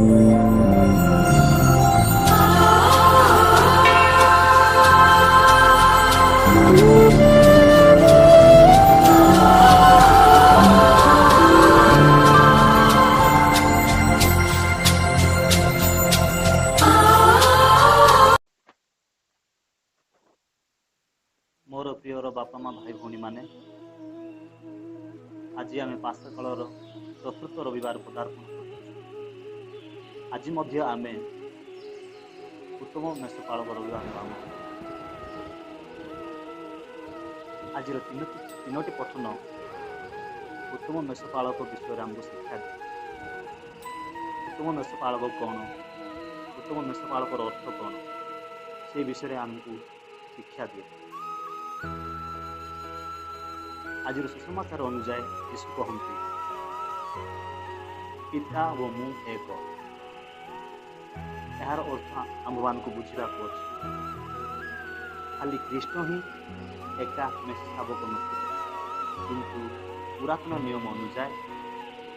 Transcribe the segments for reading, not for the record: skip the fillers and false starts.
मोर prior बापा माँ भाई भौणी मैंने आज आम पास कालर चतुर्थ रविवार पदार्पण कर आज आम उत्तम मेष पालक रविवार पालन आज तीनो पठन उत्तम मेष पालक विषय आमको शिक्षा दे। उत्तम मेष पालक कौन, उत्तम मेष पालक अर्थ कौन से विषय आमको शिक्षा दिए। आज सुसमाचार अनुजाए यीशु कहते पिता व मु एक। यार अर्थ आम मान को बुझा खाली कृष्ण ही एका मेष शावक नथिले, किंतु पुरातन नियम अनुजाए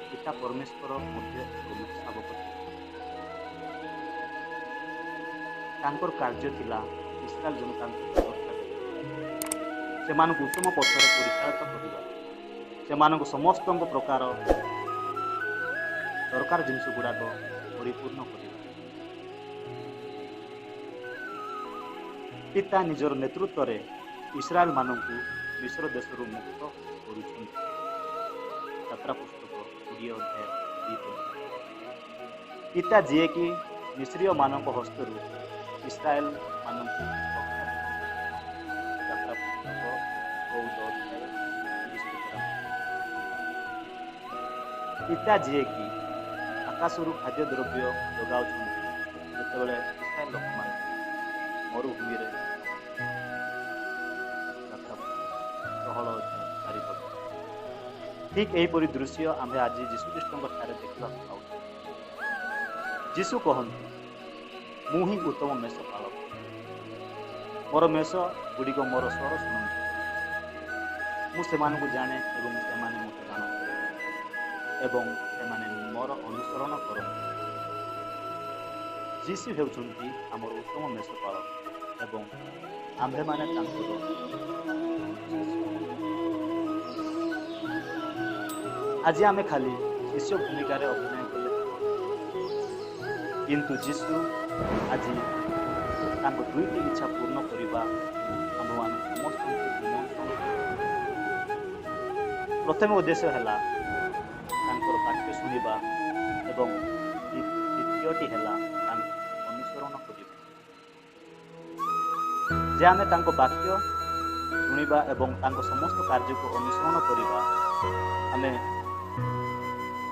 पिता परमेश्वर मध्य एक मेष शावक तांकर कार्य थिला इस्राएल जनता से उत्तम पथर परिचालित करवा, से समस्त प्रकार दरकार जिनस गुड़ाक परिपूर्ण करवा। पिता निजर नेतृत्व रे इस्राएल मानकु मिस्र देश मुक्त करुछन्ति। यात्रा पुस्तक 20 अध्याय 2 पद। पिता जी कि मिस्रीय मानक हस्तरु इस्राएल मानकु यात्रा पुस्तक 14 अध्याय 30 पद। पिता जी कि आकाशरू खाद्य द्रव्य जोगाउछन्ति जेतेबेले इस्राएल लोक मान मरुभूमि रे ठीक यहीपरी दृश्य आम आज जीशुख्रीष्ट देखा पाऊ। जीशु कहते मु ही उत्तम मेष पालक, मोर मेष गुड़िक मोर स्वर शुणु, मुझे जाने एवं से मत जानते एवं से मोर अनुसरण कर। जीशु हेउछन्ति आमर उत्तम मेष पालक एवं आम्भे माने आज आमे खाली शिष्य भूमिका अभिनय कले, किंतु जीशु आज दुईटी इच्छा पूर्ण करने आम मान समस्त प्रथम उद्देश्य है वाक्य शुणा एवं द्वितीयटी है अनुसरण करवा। जे आमे वाक्य शुणा एवं समस्त कार्य को अनुसरण करवा, आमे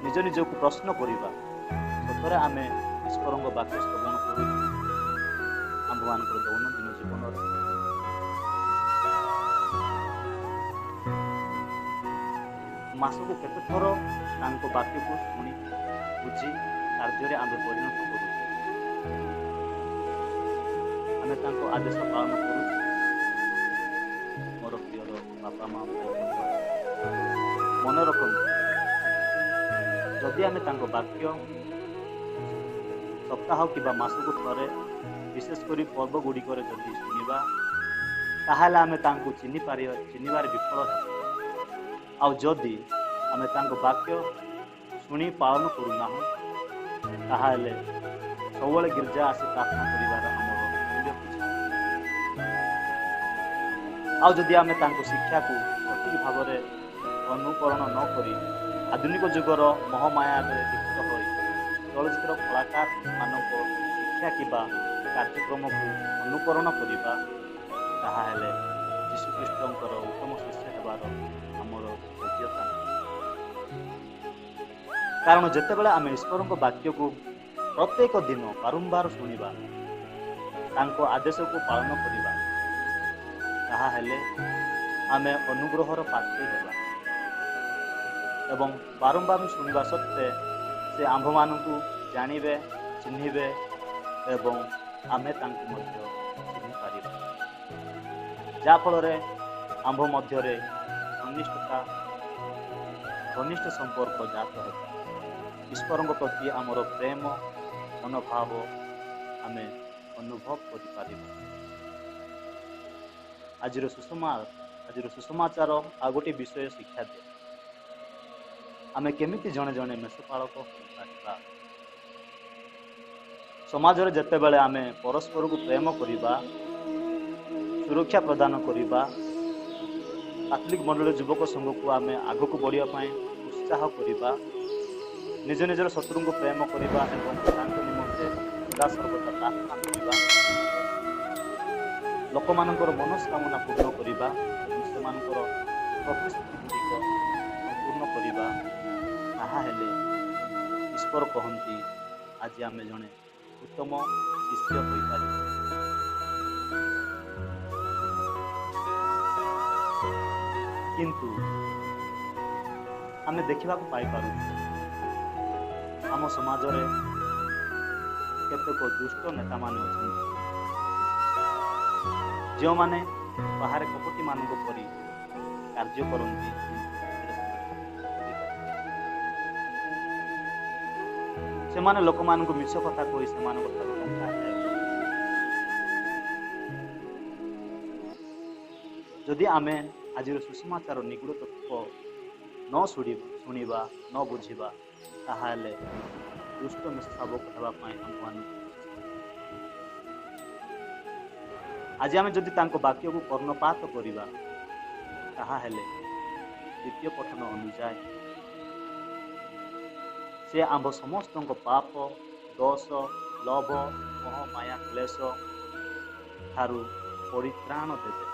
निज निज को प्रश्न करवा सतरे आम ईश्वर वाक्य श्रवण करूँ आम मान दैनंदिन जीवन। मासक केते थर वाक्य को शुणी बुझी कार्य आम परिणत करूँ, आम आदेश पालन करूँ। मोर प्रिय बापा माँ मन रखु जदि आम वाक्य सप्ताह कि मासक थरे विशेषकर पर्व गुड़िक जदि शुणा ताहले आम चिन्हबार विफल हो। जदि आम वाक्य शुणी पालन करूना ताहले सबले गिर्जा आसी प्रार्थना कर जदि आम शिक्षा को सठिक भाव अनुकरण न करी आधुनिक जुगर मोहमाया लिप्त हो चलचित्र कलाकार मान शिक्षा कि कार्यक्रम को अनुकरण करवा ताहले जीशुख्रीष्टर उत्तम शिष्य होवार आमर योग्यता। कारण जितेबाला आम ईश्वर वाक्य को प्रत्येक दिन बारंबार शुणा आदेश को पालन करवा ताहले आम अनुग्रहर पात्री हेबा एवं बारंबार शुणा सत्वे से आंभ मान जानिबे चिन्हिबे एवं आमे चिन्हि पारिबा, जा फल आंभ मध्य घनिष्ठ संपर्क जात है। ईश्वर प्रति आमर प्रेम मनोभाव आम अनुभव कर। आज सुसमाचार आ गोटे विषय शिक्षा दे आम केमिति जड़े जड़े मेषपालक हो पारिबा। समाज रे जते बेले आम परस्पर को प्रेम करिबा, सुरक्षा प्रदान करिबा, कैथोलिक मंडल युवक संघ को आम आग को बढ़िया उत्साह करिबा, निज निजर शत्रु को प्रेम करिबा एवं तांको निमंते सदा सर्वदा प्रार्थना करिबा, लोक मानकर मनस्कामना पूर्ण करिबा एवं सेमानकर प्रतिश्रुति गुड़िक संपूर्ण करिबा, ताहा हेले ईश्वर कहती आज आम जड़े उत्तम शिष्य हो पार। किंतु आम देखा पाई पार आम समाज रे केतेक दुष्ट नेता मान अच्छा जो माने बाहर कपटी मान परी कार्य करती से माने लोक मान को मिछ कथा कही से मान जदि आमे आज सुसमाचार निगूढ़ तत्व न शुणा न बुझा ताहले दुष्ट मेषशाबक होगापाई आज आम जदि वाक्य को कर्णपात करिबा ताहले द्वितीय पठन अनुजाए से आंभ समस्त पाप दोष लोभ मोह माया क्लेश ठारू परित्राण देते।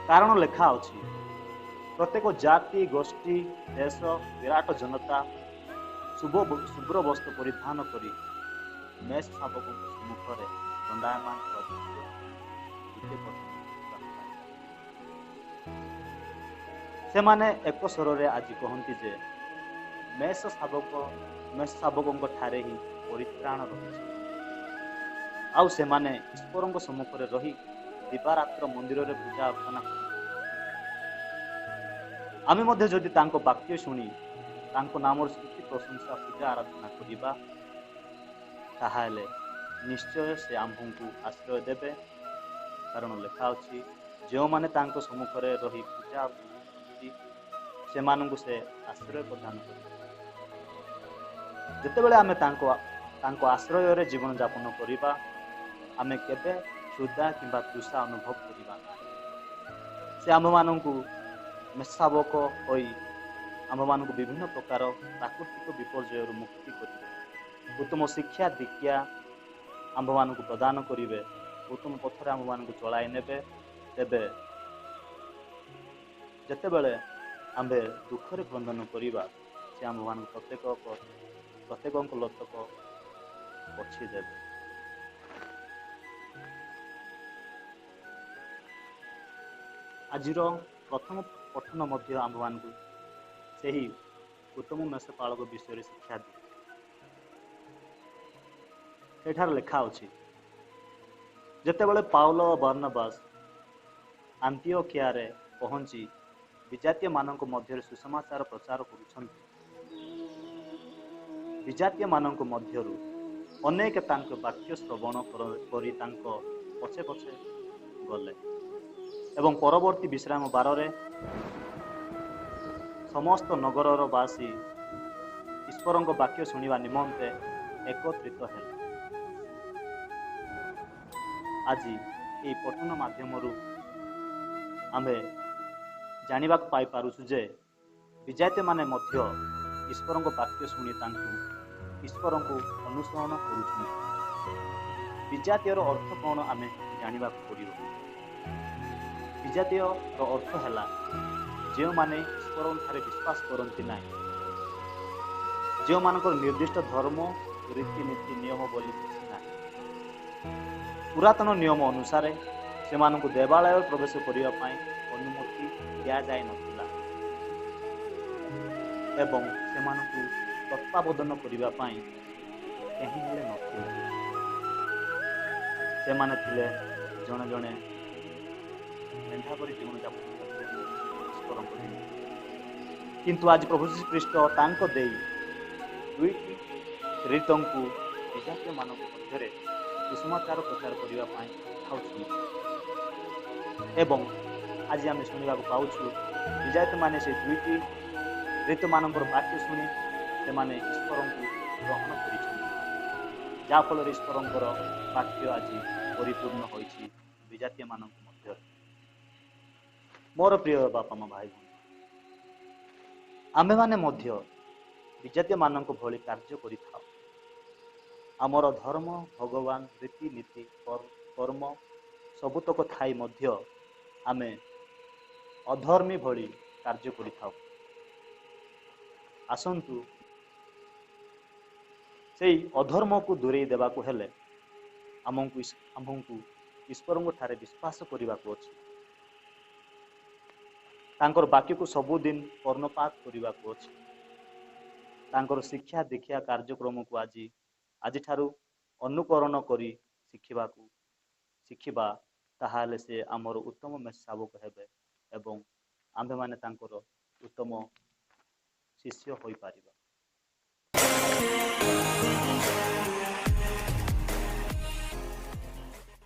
कारण लेखा अछि प्रत्येक जाति गोष्ठी देश विराट जनता शुभ्र वस्त्र परिधान करी मेषशाबक सम्मुख में दंडायमान से माने एक स्वर आज कहती जे मेषशाबक ठारे ही परित्राण रही आउ से माने ईश्वर सम्मुख में रही दिवारात्र मंदिर रे पूजा अर्चना आमे मध्य जदि तांको वाक्य शुणी तांको नाम स्तुति प्रशंसा पूजा आराधना करिबा ताहाले निश्चय से आम्भଙ୍କୁ आश्रय देबे। कारण लेखा अछि जो माने तांको सम्मुख रे रही पूजा अर्चना करती से मानंकु से आश्रय प्रदान करिबे। जेतेबेले आमे तांको आश्रय रे जीवन यापन करिबा आमे केबे क्षुधा किंबा तृषा अनुभव करिबा से आम मानंकु मेषशाबक होई आम मानंकु विभिन्न प्रकार प्राकृतिक विपर्यय मुक्ति करिबे, उत्तम शिक्षा दीक्षा आम मानंकु प्रदान करिबे, उत्तम पथरे आम मानंकु चलाई नेबे। तेबे जेतेबेले आम्भे दुखरे क्रंदन करिबा से आम मानंकु प्रत्येक लतक पछी देबे। आजिर प्रथम पठन मध्य आम मानकु सही उत्तम मेषपालक विषय शिक्षा दिए। सेठार लेखा अछि जेतेबेले पाउल और बर्नबास आंतियोखिया रे पहुंची विजातीय मानक मध्य सुसमाचार प्रचार करुछन्ति। विजातीय मानक मध्यरु अनेक तांको वाक्य श्रवण करी तांको पछे पछे गले एवं परवर्ती विश्राम बारे समस्त नगर बासी ईश्वर वाक्य शुणा निमंते एकत्रित है। आज ये पठन माध्यम आमे जानिबा पाई पारुछु जे विजातीय माने मध्य ईश्वर वाक्य शुणी ईश्वर को अनुसरण करुछन्ति। विजातीयर अर्थ कौन आमे जानिबा पड़िबो। विजातीय अर्थ है जो माने ईश्वर ठारे विश्वास करती ना, जो मानकर निर्दिष्ट धर्म रीतिनीति नियम बोली ना, पुरातन नियम अनुसार से मानक देवालय प्रवेश करने अनुमति दिया जाए नथिला एवं से मानक तत्वावधान करने कहीं नथिले। से माने थिले जने जने मेंढा परी जीवन यापन किंतु आज प्रभु श्री ख्रीष्ट तांको देई दुईटी रीतंकु ବିଜାତୀୟମାନଙ୍କ ମଧ୍ୟରେ ସୁସମାଚାର ପ୍ରଚାର କରିବା ପାଇଁ ପଠାଉଛନ୍ତି। ଏବଂ ଆଜି ଆମେ ଶୁଣିବାକୁ ପାଉଛୁ ବିଜାତୀୟମାନେ ସେ ଦୁଇଟି ଋତୁମାନଙ୍କର ବାକ୍ୟ ଶୁଣି ସେମାନେ ଈଶ୍ୱରଙ୍କୁ ଗ୍ରହଣ କରିଛନ୍ତି, ଯାହାଫଳରେ ଈଶ୍ୱରଙ୍କର ବାକ୍ୟ ଆଜି ପରିପୂର୍ଣ୍ଣ ହୋଇଛି ବିଜାତୀୟମାନଙ୍କ ମଧ୍ୟରେ। ମୋର ପ୍ରିୟ ବାପା ମା ଭାଇ ଭଉଣୀ, ଆମେମାନେ ମଧ୍ୟ ବିଜାତୀୟମାନଙ୍କ ଭଳି କାର୍ଯ୍ୟ କରିଥାଉ। ଆମର ଧର୍ମ, ଭଗବାନ, ରୀତିନୀତି, କର୍ମ ସବୁତକ ଥାଇ ମଧ୍ୟ ଆମେ ଅଧର୍ମୀ ଭଳି କାର୍ଯ୍ୟ କରିଥାଉ। ଆସନ୍ତୁ ସେଇ ଅଧର୍ମକୁ ଦୂରେଇ ଦେବାକୁ ହେଲେ ଆମକୁ ଈଶ୍ୱରଙ୍କ ଠାରେ ବିଶ୍ୱାସ କରିବାକୁ ଅଛି। ତାଙ୍କର ବାକ୍ୟକୁ ସବୁଦିନ କର୍ଣ୍ଣପାତ କରିବାକୁ ଅଛି। ତାଙ୍କର ଶିକ୍ଷା ଦୀକ୍ଷା କାର୍ଯ୍ୟକ୍ରମକୁ ଆଜିଠାରୁ ଅନୁକରଣ କରି ଶିଖିବା, ତାହେଲେ ସେ ଆମର ଉତ୍ତମ ଶାବକ ହେବେ ଏବଂ ଆମ୍ଭେମାନେ ତାଙ୍କର ଉତ୍ତମ ଶିଷ୍ୟ ହୋଇପାରିବା।